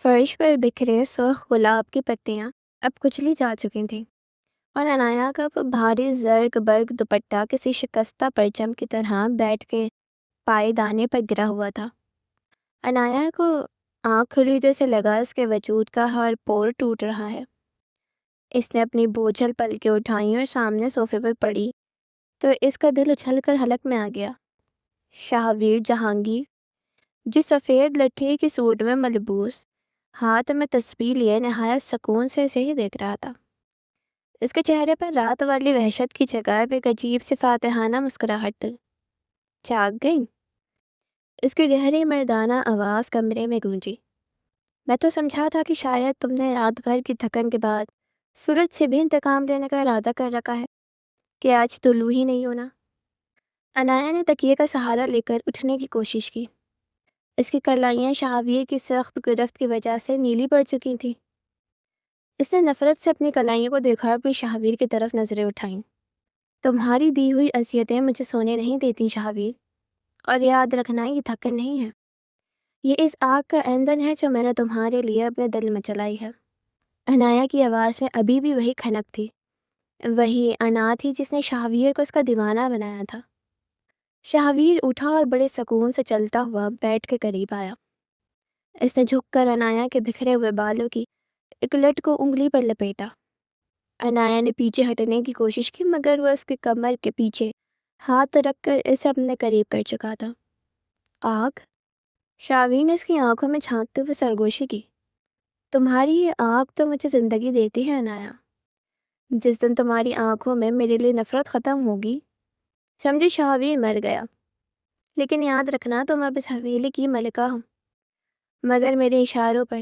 فرش پر بکھرے سرخ گلاب کی پتیاں اب کچلی جا چکی تھیں، اور عنایا کا وہ بھاری زرق برق دوپٹہ کسی شکستہ پرچم کی طرح بیٹھ کے پائے دانے پر گرا ہوا تھا۔ عنایا کو آنکھ کھلی جیسے لگا اس کے وجود کا ہر پور ٹوٹ رہا ہے۔ اس نے اپنی بوجھل پلکیں اٹھائیں اور سامنے صوفے پر پڑی تو اس کا دل اچھل کر حلق میں آ گیا۔ شاہویر جہانگیر، جو سفید لٹھی کی سوٹ میں ملبوس، ہاتھ میں تسبیح لیے نہایت سکون سے اسے ہی دیکھ رہا تھا۔ اس کے چہرے پر رات والی وحشت کی جگہ ایک عجیب سی فاتحانہ مسکراہٹ تھی۔ جاگ گئی؟ اس کی گہری مردانہ آواز کمرے میں گونجی۔ میں تو سمجھا تھا کہ شاید تم نے رات بھر کی تھکن کے بعد سورج سے بھی انتقام لینے کا ارادہ کر رکھا ہے کہ آج طلوع ہی نہیں ہونا۔ عنایا نے تکیے کا سہارا لے کر اٹھنے کی کوشش کی۔ اس کی کلائیاں شاہویر کی سخت گرفت کی وجہ سے نیلی پڑ چکی تھیں۔ اس نے نفرت سے اپنی کلائیوں کو دیکھا اور اپنی شاہویر کی طرف نظریں اٹھائیں۔ تمہاری دی ہوئی اذیتیں مجھے سونے نہیں دیتی شاہویر، اور یاد رکھنا یہ تھکن نہیں ہے، یہ اس آگ کا ایندھن ہے جو میں نے تمہارے لیے اپنے دل میں چلائی ہے۔ عنایا کی آواز میں ابھی بھی وہی کھنک تھی، وہی انا تھی جس نے شاہویر کو اس کا دیوانہ بنایا تھا۔ شاہویر اٹھا اور بڑے سکون سے چلتا ہوا بیٹھ کے قریب آیا۔ اس نے جھک کر عنایا کے بکھرے ہوئے بالوں کی ایک لٹ کو انگلی پر لپیٹا۔ عنایا نے پیچھے ہٹنے کی کوشش کی مگر وہ اس کی کمر کے پیچھے ہاتھ رکھ کر اسے اپنے قریب کر چکا تھا۔ آگ؟ شاہویر نے اس کی آنکھوں میں جھانکتے ہوئے سرگوشی کی۔ تمہاری یہ آگ تو مجھے زندگی دیتی ہے عنایا۔ جس دن تمہاری آنکھوں میں میرے لیے نفرت ختم ہوگی، سمجھی شاہویر مر گیا۔ لیکن یاد رکھنا تم اب اس حویلی کی ملکہ ہو، مگر میرے اشاروں پر۔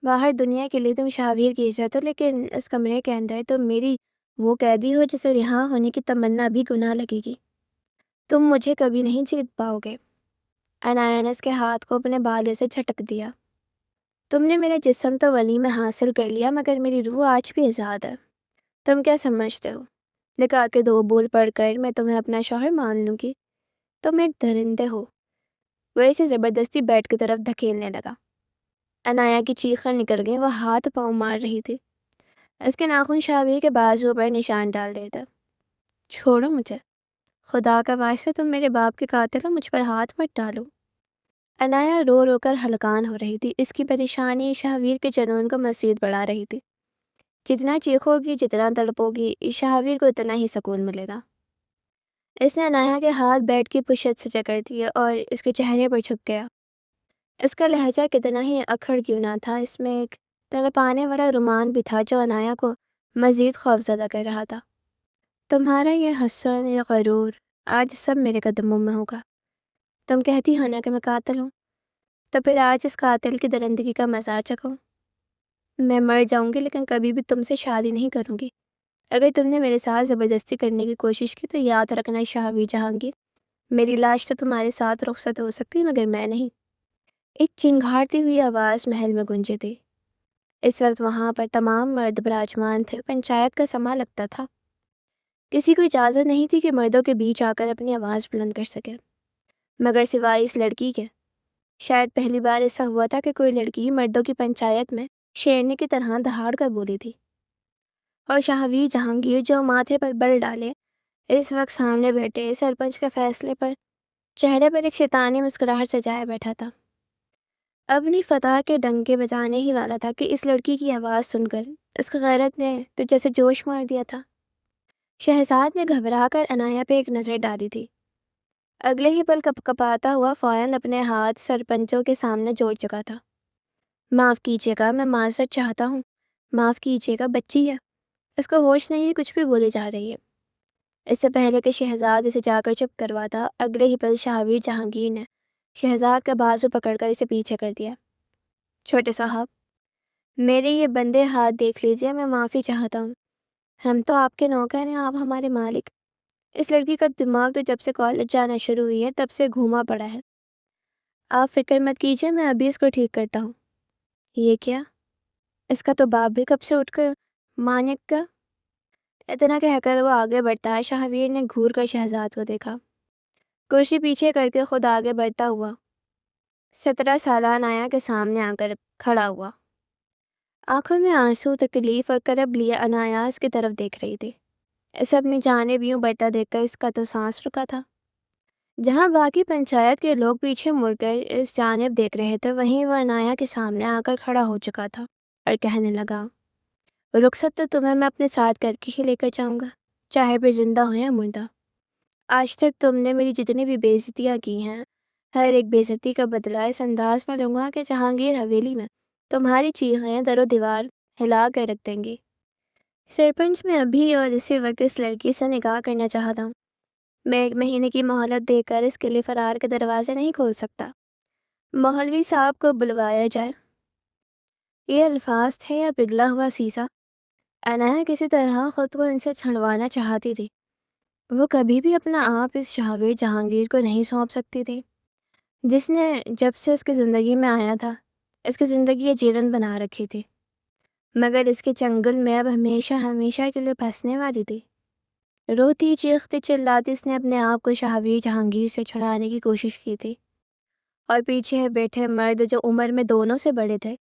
باہر دنیا کے لیے تم شاہویر کی عزت ہو، لیکن اس کمرے کے اندر تم میری وہ قیدی ہو جسے رہا ہونے کی تمنا بھی گناہ لگے گی۔ تم مجھے کبھی نہیں جیت پاؤ گے۔ عنایا نے اس کے ہاتھ کو اپنے بالے سے جھٹک دیا۔ تم نے میرا جسم تو ولی میں حاصل کر لیا مگر میری روح آج بھی آزاد ہے۔ تم کیا سمجھتے ہو نکاح کے 2 بول پڑھ کر میں تمہیں اپنا شوہر مان لوں گی؟ تم ایک درندے ہو۔ وہ اسے زبردستی بیڈ کی طرف دھکیلنے لگا۔ عنایا کی چیخیں نکل گئی، وہ ہاتھ پاؤں مار رہی تھی۔ اس کے ناخن شاہویر کے بازو پر نشان ڈال رہے تھے۔ چھوڑو مجھے، خدا کا واسطہ تم میرے باپ کے قاتل ہو، مجھ پر ہاتھ مت ڈالو۔ عنایا رو رو کر ہلکان ہو رہی تھی۔ اس کی پریشانی شاہویر کے جنون کو مزید بڑھا رہی تھی۔ جتنا چیخو گی، جتنا تڑپو گی، شاہویر کو اتنا ہی سکون ملے گا۔ اس نے عنایا کے ہاتھ بیڈ کی پشت سے جکڑ دیے اور اس کے چہرے پر جھک گیا۔ اس کا لہجہ کتنا ہی اکھڑ کیوں نہ تھا، اس میں ایک تڑپانے والا رومان بھی تھا جو عنایا کو مزید خوفزدہ کر رہا تھا۔ تمہارا یہ حسن، یہ غرور، آج سب میرے قدموں میں ہوگا۔ تم کہتی ہو نا کہ میں قاتل ہوں، تو پھر آج اس قاتل کی درندگی کا مزہ چکھو۔ میں مر جاؤں گی لیکن کبھی بھی تم سے شادی نہیں کروں گی۔ اگر تم نے میرے ساتھ زبردستی کرنے کی کوشش کی تو یاد رکھنا شاہویر جہانگیر، میری لاش تو تمہارے ساتھ رخصت ہو سکتی مگر میں نہیں۔ ایک چنگھاڑتی ہوئی آواز محل میں گونجی تھی۔ اس وقت وہاں پر تمام مرد براجمان تھے۔ پنچایت کا سماں لگتا تھا۔ کسی کو اجازت نہیں تھی کہ مردوں کے بیچ آ کر اپنی آواز بلند کر سکے، مگر سوائے اس لڑکی کے۔ شاید پہلی بار ایسا ہوا تھا کہ کوئی لڑکی مردوں کی پنچایت میں شیرنی کی طرح دہاڑ کر بولی تھی۔ اور شاہویر جہانگیر جو ماتھے پر بل ڈالے اس وقت سامنے بیٹھے سرپنچ کے فیصلے پر چہرے پر ایک شیطانی مسکراہٹ سجائے بیٹھا تھا۔ اپنی فتح کے ڈنکے بجانے ہی والا تھا کہ اس لڑکی کی آواز سن کر اس کی غیرت نے تو جیسے جوش مار دیا تھا۔ شہزاد نے گھبرا کر عنایا پہ ایک نظر ڈالی تھی۔ اگلے ہی پل کپ کپاتا ہوا فوراً اپنے ہاتھ سرپنچوں کے سامنے جوڑ چکا تھا۔ معاف کیجیے گا، میں معذرت چاہتا ہوں۔ معاف کیجیے گا، بچی ہے، اس کو ہوش نہیں ہے، کچھ بھی بولی جا رہی ہے۔ اس سے پہلے کہ شہزاد اسے جا کر چپ کرواتا، اگلے ہی پل شاہویر جہانگیر نے شہزاد کا بازو پکڑ کر اسے پیچھے کر دیا۔ چھوٹے صاحب، میرے یہ بندے ہاتھ دیکھ لیجئے، میں معافی چاہتا ہوں۔ ہم تو آپ کے نوکر ہیں، آپ ہمارے مالک۔ اس لڑکی کا دماغ تو جب سے کالج جانا شروع ہوئی ہے تب سے گھوما پڑا ہے۔ آپ فکر مت کیجئے، میں ابھی اس کو ٹھیک کرتا ہوں۔ یہ کیا؟ اس کا تو باپ بھی کب سے اٹھ کر مانک کا؟ اتنا کہہ کر وہ آگے بڑھتا ہے۔ شاہویر نے گھور کر شہزاد کو دیکھا۔ کرسی پیچھے کر کے خود آگے بڑھتا ہوا 17 سالہ عنایا کے سامنے آ کر کھڑا ہوا، آنکھوں میں آنسو، تکلیف اور کرب لیے عنایا اس کی طرف دیکھ رہی تھی۔ اسے اپنی جانب یوں بڑھتا دیکھ کر اس کا تو سانس رکا تھا۔ جہاں باقی پنچایت کے لوگ پیچھے مڑ کر اس جانب دیکھ رہے تھے، وہیں وہ عنایا کے سامنے آ کر کھڑا ہو چکا تھا اور کہنے لگا، رخصت تو تمہیں میں اپنے ساتھ کر کے ہی لے کر جاؤں گا، چاہے پھر زندہ ہو یا مردہ۔ آج تک تم نے میری جتنی بھی بے عزتیاں کی ہیں، ہر ایک بے عزتی کا بدلہ اس انداز میں لوں گا کہ جہانگیر حویلی میں تمہاری چیخیں در و دیوار ہلا کر رکھ دیں گی۔ سرپنچ میں ابھی اور اسی وقت اس لڑکی سے نکاح کرنا چاہتا ہوں۔ میں 1 مہینے کی مہلت دے کر اس کے لیے فرار کے دروازے نہیں کھول سکتا۔ مولوی صاحب کو بلوایا جائے۔ یہ الفاظ تھے یا پگھلا ہوا سیسا؟ عنایا کسی طرح خود کو ان سے چھڑوانا چاہتی تھی۔ وہ کبھی بھی اپنا آپ اس شہابیر جہانگیر کو نہیں سونپ سکتی تھی، جس نے جب سے اس کی زندگی میں آیا تھا اس کی زندگی جیلن بنا رکھی تھی، مگر اس کے چنگل میں اب ہمیشہ ہمیشہ کے لیے پھنسنے والی تھی۔ روتی چیختی چلاتی اس نے اپنے آپ کو شہابیر جہانگیر سے چھڑانے کی کوشش کی تھی، اور پیچھے بیٹھے مرد جو عمر میں دونوں سے بڑے تھے،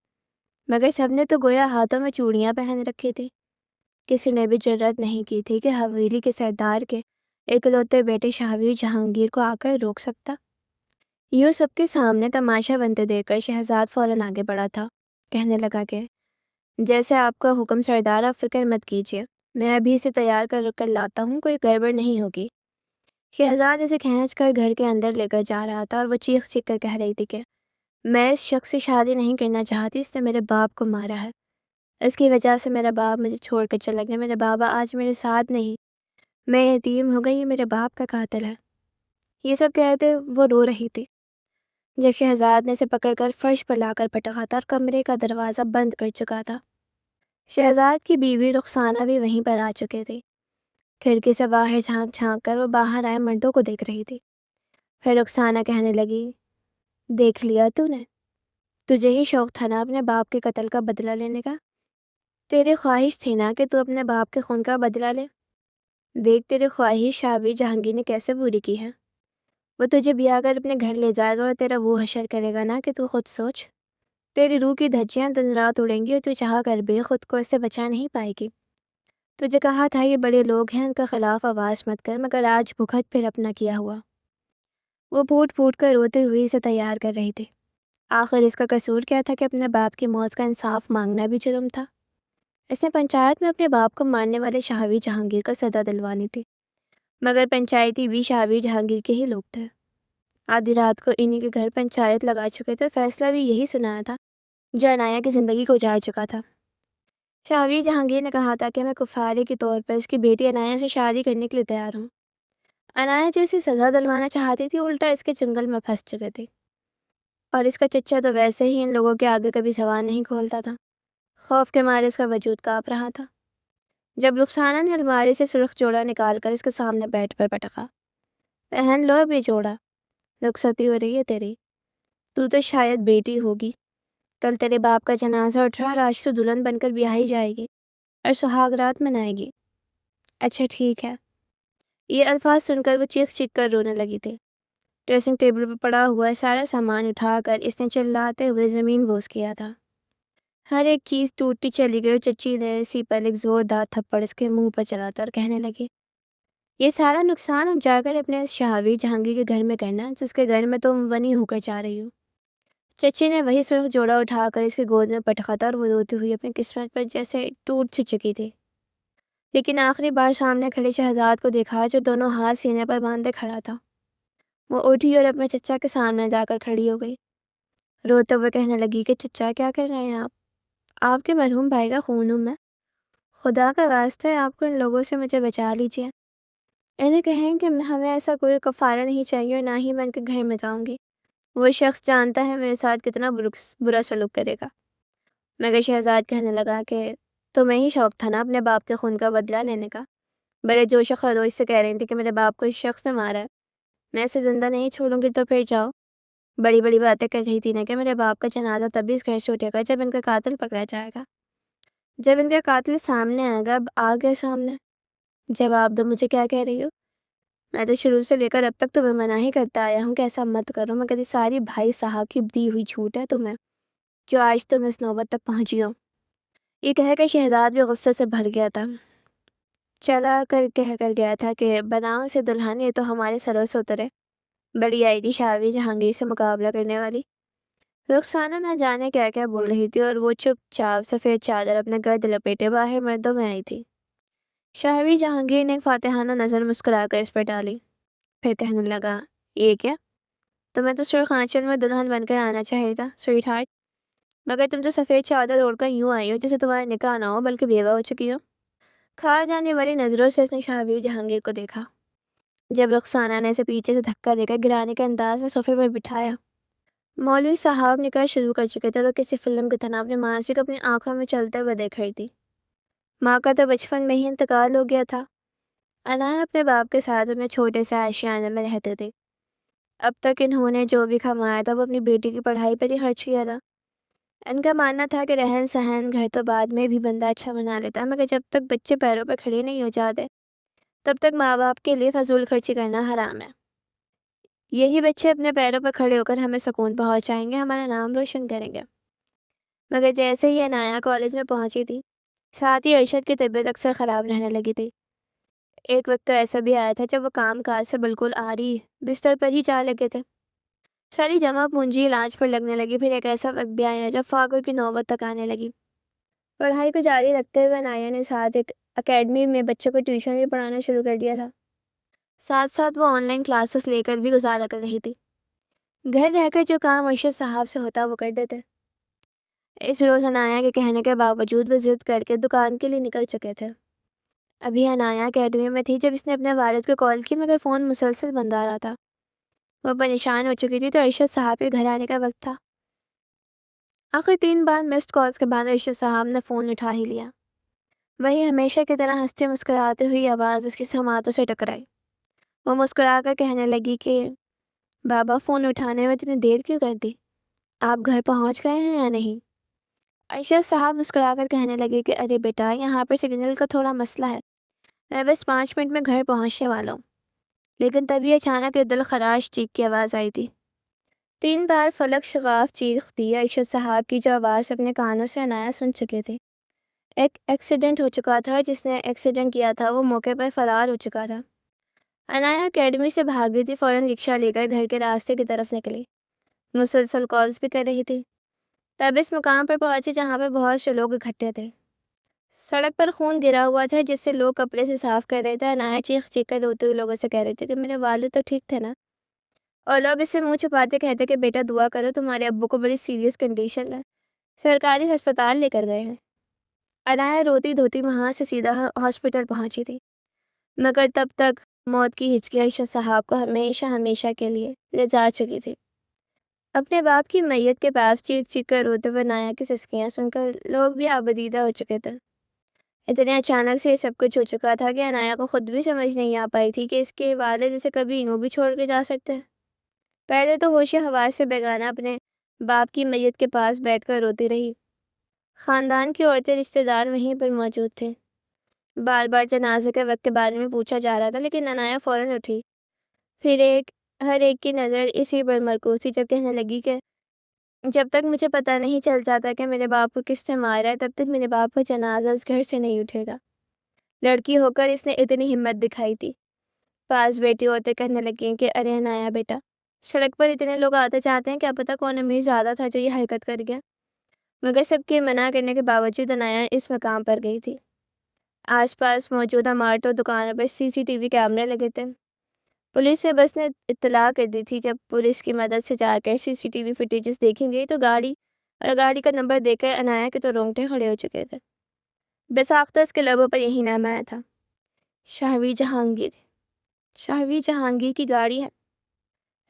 مگر سب نے تو گویا ہاتھوں میں چوڑیاں پہن رکھی تھی، کسی نے بھی جرأت نہیں کی تھی کہ حویلی کے سردار کے اکلوتے بیٹے شہابیر جہانگیر کو آ کر روک سکتا۔ یوں سب کے سامنے تماشا بنتے دیکھ کر شہزاد فوراً آگے بڑھا تھا، کہنے لگا کہ جیسے آپ کا حکم سردار، آپ فکر مت کیجیے، میں ابھی سے تیار کر لاتا ہوں، کوئی گڑبڑ نہیں ہوگی۔ شہزاد اسے کھینچ کر گھر کے اندر لے کر جا رہا تھا اور وہ چیخ چیخ کر کہہ رہی تھی کہ میں اس شخص سے شادی نہیں کرنا چاہتی، اس نے میرے باپ کو مارا ہے، اس کی وجہ سے میرا باپ مجھے چھوڑ کر چلا گیا، میرے بابا آج میرے ساتھ نہیں، میں یتیم ہو گئی، یہ میرے باپ کا قاتل ہے۔ یہ سب کہتے وہ رو رہی تھی جب شہزاد نے اسے پکڑ کر فرش پر لا کر پٹکا تھا اور کمرے کا دروازہ بند کر چکا تھا۔ شہزاد کی بیوی رخسانہ بھی وہیں پر آ چکے تھی۔ کھڑکی سے باہر جھانک جھانک کر وہ باہر آئے مردوں کو دیکھ رہی تھی۔ پھر رخسانہ کہنے لگی، دیکھ لیا تو نے؟ تجھے ہی شوق تھا نا اپنے باپ کے قتل کا بدلہ لینے کا؟ تیری خواہش تھی نا کہ تو اپنے باپ کے خون کا بدلہ لے؟ دیکھ تیری خواہش شہابیر جہانگیر نے کیسے پوری کی ہے۔ وہ تجھے بیاہ کر اپنے گھر لے جائے گا اور تیرا وہ حشر کرے گا نا کہ تو خود سوچ، تیری روح کی دھجیاں دن رات اڑیں گی اور تو چاہ کر بھی خود کو اس سے بچا نہیں پائے گی۔ تجھے کہا تھا یہ بڑے لوگ ہیں، ان کا خلاف آواز مت کر، مگر آج بھگت پھر اپنا کیا ہوا۔ وہ پھوٹ پھوٹ کر روتے ہوئے اسے تیار کر رہی تھی۔ آخر اس کا قصور کیا تھا کہ اپنے باپ کی موت کا انصاف مانگنا بھی جرم تھا؟ اس نے پنچایت میں اپنے باپ کو مارنے والے شہابیر جہانگیر کو سزا دلوانی تھی، مگر پنچایتی بھی شہابیر جہانگیر کے ہی لوگ تھے۔ آدھی رات کو انہی کے گھر پنچایت لگا چکے تھے، فیصلہ بھی یہی سنایا تھا جو عنایا کی زندگی کو اجاڑ چکا تھا۔ شہابیر جہانگیر نے کہا تھا کہ میں کفارے کے طور پر اس کی بیٹی عنایا سے شادی کرنے کے لیے تیار ہوں۔ عنایا جیسی سزا دلوانا چاہتی تھی، الٹا اس کے چنگل میں پھنس چکے تھے، اور اس کا چچا تو ویسے ہی ان لوگوں کے آگے کبھی زبان نہیں کھولتا تھا۔ خوف کے مارے اس کا وجود کانپ رہا تھا۔ جب رخسانہ نے الماری سے سرخ جوڑا نکال کر اس کے سامنے بیٹھ پر پٹکا، پہن لو اب یہ جوڑا، رخصتی ہو رہی ہے تیری، تو شاید بیٹی ہوگی، کل تیرے باپ کا جنازہ اٹھ رہا اور آج تو دلہن بن کر بیاہی جائے گی اور سہاگ رات منائے گی۔ اچھا ٹھیک ہے۔ یہ الفاظ سن کر وہ چیخ چیخ کر رونے لگی تھی۔ ڈریسنگ ٹیبل پر پڑا ہوا سارا سامان اٹھا کر اس نے چلاتے ہوئے زمین بوس کیا تھا۔ ہر ایک چیز ٹوٹتی چلی گئی اور چچی نے اسی پر ایک زوردار تھپڑ اس کے منہ پر چلاتا اور کہنے لگی، یہ سارا نقصان اب جا کر اپنے شہابیر جہانگیر کے گھر میں کرنا، جس کے گھر میں تم ونی ہو کر جا رہی ہو۔ چچی نے وہی سرخ جوڑا اٹھا کر اس کی گود میں پٹکا تھا اور وہ روتی ہوئی اپنی قسمت پر جیسے ٹوٹ سی چکی تھی۔ لیکن آخری بار سامنے کھڑے شہزاد کو دیکھا جو دونوں ہاتھ سینے پر باندھے کھڑا تھا۔ وہ اٹھی اور اپنے چچا کے سامنے جا کر کھڑی ہو گئی، روتے ہوئے کہنے لگی کہ چچا کیا کر رہے ہیں آپ کے مرحوم بھائی کا خون ہوں میں، خدا کا واسطہ ہے آپ کو ان لوگوں سے مجھے بچا لیجیے۔ انہیں کہیں کہ ہمیں ایسا کوئی کفارہ نہیں چاہیے اور نہ ہی میں ان کے گھر میں جاؤں گی، وہ شخص جانتا ہے میرے ساتھ کتنا برا سلوک کرے گا۔ مگر شہزاد کہنے لگا کہ تمہیں ہی شوق تھا نا اپنے باپ کے خون کا بدلہ لینے کا، بڑے جوش و خروش سے کہہ رہی تھی کہ میرے باپ کو اس شخص نے مارا ہے، میں اسے زندہ نہیں چھوڑوں گی، تو پھر جاؤ۔ بڑی بڑی باتیں کر رہی تھی نا کہ میرے باپ کا جنازہ تبھی اس گھر سے اٹھے گا جب ان کا قاتل پکڑا جائے گا، جب ان کا قاتل سامنے آئے گا۔ اب آ گیا سامنے، جواب دو مجھے، کیا کہہ رہی ہو؟ میں تو شروع سے لے کر اب تک تمہیں منع ہی کرتا آیا ہوں کہ ایسا مت کرو، مگر یہ ساری بھائی صاحب کی دی ہوئی چھوٹ ہے تمہیں، جو آج تم اس نوبت تک پہنچی ہو۔ یہ کہہ کر شہزاد بھی غصے سے بھر گیا تھا، چلا کر کہہ کر گیا تھا کہ بناؤ اسے دلہن، یہ تو ہمارے سروں سے اترے، بڑی آئی تھی شاہوی جہانگیر سے مقابلہ کرنے والی۔ رخسانہ نہ جانے کیا کیا بول رہی تھی اور وہ چپ چاپ سفید چادر اپنے گرد لپیٹے باہر مردوں میں آئی تھی۔ شاہوی جہانگیر نے ایک فاتحانہ نظر مسکرا کر اس پر ڈالی، پھر کہنے لگا، یہ کیا؟ تمہیں تو سرخ آنچل میں دلہن بن کر آنا چاہیے تھا سویٹ ہارٹ، مگر تم تو سفید چادر اوڑھ کر یوں آئی ہو جیسے تمہارا نکاح نہ ہو بلکہ بیوہ ہو چکی ہو۔ کھا جانے والی نظروں سے اس نے شاہوی جہانگیر کو دیکھا، جب رخسانہ نے اسے پیچھے سے دھکا دے کر گرانے کے انداز میں صوفے پر بٹھایا۔ مولوی صاحب نکاح شروع کر چکے تھے اور کسی فلم کی طرح اپنی ماضی کو اپنی آنکھوں میں چلتے ہوئے دیکھ رہی تھی۔ ماں کا تو بچپن میں ہی انتقال ہو گیا تھا۔ عنایہ اپنے باپ کے ساتھ اپنے چھوٹے سے آشیانے میں رہتے تھے۔ اب تک انہوں نے جو بھی کمایا تھا وہ اپنی بیٹی کی پڑھائی پر ہی خرچ کیا تھا۔ ان کا ماننا تھا کہ رہن سہن گھر تو بعد میں بھی بندہ اچھا بنا لیتا ہے، مگر جب تک بچے پیروں پر کھڑے نہیں ہو جاتے تب تک ماں باپ کے لیے فضول خرچی کرنا حرام ہے۔ یہی بچے اپنے پیروں پر کھڑے ہو کر ہمیں سکون پہنچائیں گے، ہمارا نام روشن کریں گے۔ مگر جیسے ہی عنایہ کالج میں پہنچی تھی، ساتھ ہی ارشد کی طبیعت اکثر خراب رہنے لگی تھی۔ ایک وقت تو ایسا بھی آیا تھا جب وہ کام کاج سے بالکل عاری بستر پر ہی جا لگے تھے۔ ساری جمع پونجی علاج پر لگنے لگی۔ پھر ایک ایسا وقت بھی آیا جب فاقوں کی نوبت تک آنے لگی۔ پڑھائی کو جاری رکھتے ہوئے عنایہ نے ساتھ ایک اکیڈمی میں بچوں کو ٹیوشن بھی پڑھانا شروع کر دیا تھا۔ ساتھ ساتھ وہ آن لائن کلاسز لے کر بھی گزارا کر رہی تھی۔ گھر رہ کر جو کام ارشد صاحب سے ہوتا وہ کر دیتے۔ اس روز عنایہ کے کہنے کے باوجود وہ ضد کر کے دکان کے لیے نکل چکے تھے۔ ابھی عنایہ اکیڈمی میں تھی جب اس نے اپنے والد کو کال کی، مگر فون مسلسل بند آ رہا تھا۔ وہ پریشان ہو چکی تھی تو ارشد صاحب کے گھر آنے کا وقت تھا۔ آخر 3 بار مسڈ کالز کے بعد ارشد صاحب نے فون اٹھا ہی لیا۔ وہی ہمیشہ کی طرح ہنستے مسکراتے ہوئی آواز اس کی سماعتوں سے ٹکرائی۔ وہ مسکرا کر کہنے لگی کہ بابا، فون اٹھانے میں اتنی دیر کیوں کر دی؟ آپ گھر پہنچ گئے ہیں یا نہیں؟ ارشد صاحب مسکرا کر کہنے لگے کہ ارے بیٹا، یہاں پر سگنل کا تھوڑا مسئلہ ہے، میں بس 5 منٹ میں گھر پہنچنے والا ہوں۔ لیکن تبھی اچانک ایک دل خراش چیخ کی آواز آئی تھی۔ 3 بار فلک شغاف چیخ دی ارشد صاحب کی، جو آواز اپنے کانوں سے عنایہ سن چکے تھے۔ ایک ایکسیڈنٹ ہو چکا تھا، جس نے ایکسیڈنٹ کیا تھا وہ موقع پر فرار ہو چکا تھا۔ عنایہ اکیڈمی سے بھاگی تھی، فوراً رکشہ لے کر گھر کے راستے کی طرف نکلی۔ مسلسل کالز بھی کر رہی تھی۔ تب اس مقام پر پہنچی جہاں پر بہت سے لوگ اکٹھے تھے۔ سڑک پر خون گرا ہوا تھا جس سے لوگ کپڑے سے صاف کر رہے تھے۔ عنایہ چیخ چیخ کر روتے ہوئے لوگوں سے کہہ رہی تھی کہ میرے والد تو ٹھیک تھے نا؟ اور لوگ اس سے منہ چھپاتے کہتے کہ بیٹا دعا کرو، تمہارے ابو کو بڑی سیریس کنڈیشن ہے، سرکاری ہسپتال لے کر گئے ہیں۔ عنایہ روتی دھوتی وہاں سے سیدھا ہاسپٹل پہنچی تھی، مگر تب تک موت کی ہچکی ارشد صاحب کو ہمیشہ ہمیشہ کے لیے لے جا چکی تھی۔ اپنے باپ کی میت کے پاس چیخ چیخ کر روتے ہوئے عنایہ کی سسکیاں سن کر لوگ بھی آبدیدہ ہو چکے تھے۔ اتنے اچانک سے یہ سب کچھ ہو چکا تھا کہ عنایہ کو خود بھی سمجھ نہیں آ پائی تھی کہ اس کے والد اسے کبھی یوں بھی چھوڑ کے جا سکتے ہیں۔ پہلے تو ہوش حواس سے بیگانہ اپنے باپ کی میت کے پاس بیٹھ کر روتی رہی۔ خاندان کی عورتیں، رشتہ دار وہیں پر موجود تھے۔ بار بار جنازے کے وقت کے بارے میں پوچھا جا رہا تھا، لیکن عنایہ فوراً اٹھی۔ پھر ہر ایک کی نظر اسی پر مرکوز تھی، جب کہنے لگی کہ جب تک مجھے پتہ نہیں چل جاتا کہ میرے باپ کو کس نے مارا ہے تب تک میرے باپ کا جنازہ اس گھر سے نہیں اٹھے گا۔ لڑکی ہو کر اس نے اتنی ہمت دکھائی تھی۔ پاس بیٹھی عورتیں کہنے لگیں کہ ارے عنایہ بیٹا، سڑک پر اتنے لوگ آتے جاتے ہیں، کیا پتہ کون امیر زیادہ تھا جو یہ حرکت کر گیا؟ مگر سب کے منع کرنے کے باوجود عنایہ اس مقام پر گئی تھی۔ آس پاس موجود عمارتوں اور دکانوں پر CCTV کیمرے لگے تھے۔ پولیس میں بس نے اطلاع کر دی تھی۔ جب پولیس کی مدد سے جا کر CCTV فوٹیجز دیکھی گئی تو گاڑی کا نمبر دیکھ کر عنایہ کے تو رونگٹے کھڑے ہو چکے تھے۔ بساختہ اس کے لبوں پر یہی نام آیا تھا، شاہوی جہانگیر۔ شاہوی جہانگیر کی گاڑی ہے۔